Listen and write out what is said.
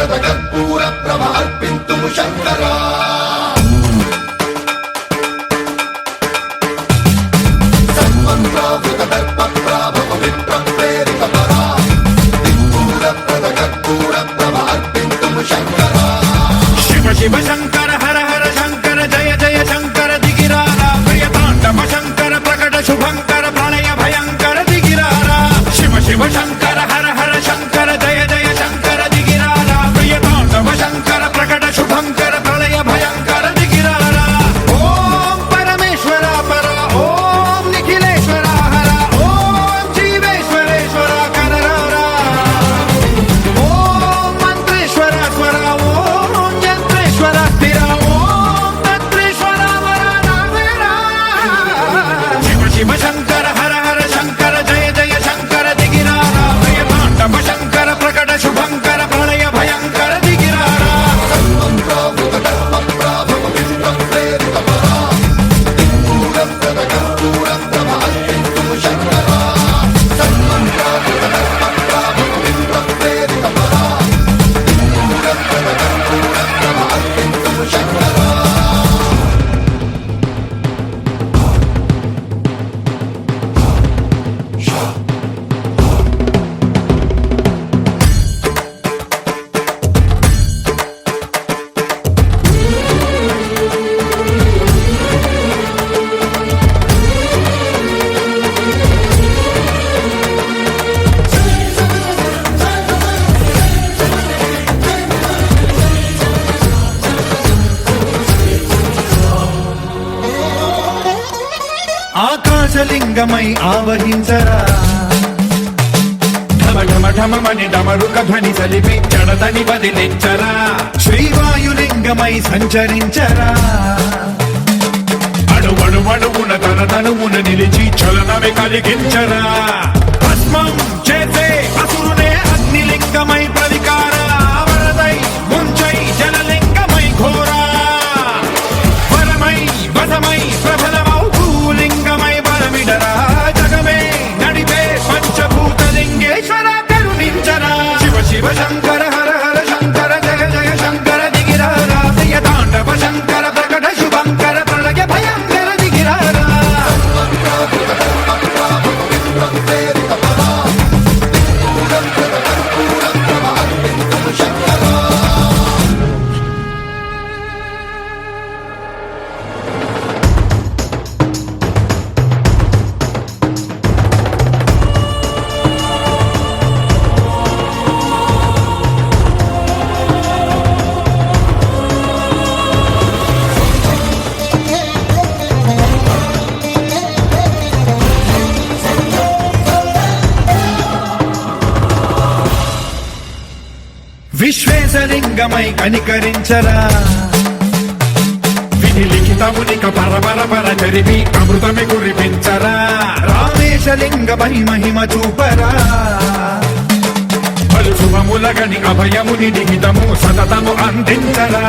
ప్రద కర్పూర ప్రభ అర్పింతుము శంకరా సన్మంత్రావృత దర్ప ప్రాభవ విప్ర ప్రేరిత పరా దిక్పూర ప్రద కర్పూర ప్రభ అర్పింతుము శంకరా శివ శివ శంకర హర హర శంకర జయ జయ శంకర దిగిరారా ప్రియతాండవ శంకర ప్రకట శుభంకర ప్రళయ భయంకర దిగిరారా శివ శివ శంకర హర హర శంకర జయ జయ శంకర దిగిరారా ప్రియతాండవ శంకర ప్రకట శుభంకర ప్రళయ భయంకర దిగిరారా ఓం పరమేశ్వర పర ఓం నిఖిలేశ్వర హర ఓం జీవేశ్వరేశ్వర కరరారా ఓం మంత్రేశ్వర స్వర ఓం యంత్రేశ్వర స్థిర ఓం తంత్రేశ్వర వర నావేరా శివ శివ శంకర హర హర శంకర జయ జయ శంకర దిగిరారా ప్రియతాండవ శంకర ప్రకట శుభంకర ప్రళయ భయంకర దిగిరారా సన్మంత్రావృత దర్ప ప్రాభవ విప్ర ప్రేరిత పరా దిక్పూర ప్రద కర్పూర ప్రభ అర్పింతుము శంకరా సన్మంత్రావృత దర్ప ప్రాభవ విప్ర ప్రేరిత పరా దిక్పూర ప్రద కర్పూర ప్రభ అర్పింతుము శంకరా ఆకాశలింగమై ఆవహించరా ఢమ ఢమ ఢమమని డమరుక ధ్వని సలిపి జడదని వదిలించరా శ్రీవాయులింగమై సంచరించరా అణువణువున తన తనువున నిలిచి చలనమే కలిగించరా భస్మం చేసే అసురునే అగ్నిలింగమై ప్రవికార వరదై ముంచై జలలింగమై ఘోరా వరమై వసమై ప్రబలమౌ భూలింగమై బలమిడరా జగమే నడిపే పంచభూతలింగేశ్వర కరుణించరా శివ శివ శంకర హర హర శంకర జయ జయ శంకర దిగిరారా ప్రియతాండవ శంకర ప్రకట శుభంకర ప్రళయ భయంకర దిగిరారా సన్మంత్రావృత దర్ప ప్రాభవ విప్ర ప్రేరిత పరా దిక్పూర ప్రద కర్పూర ప్రభ అర్పింతుము శంకరా విశ్వేశలింగమై కనికరించరా విధి లిఖితమునిక పరపర పర జరిపి అమృతమి కురిపించరా రామేశలింగమై మహిమ చూపరా పలు శుభములగని అభయముని నిహితము సతతము అందించరా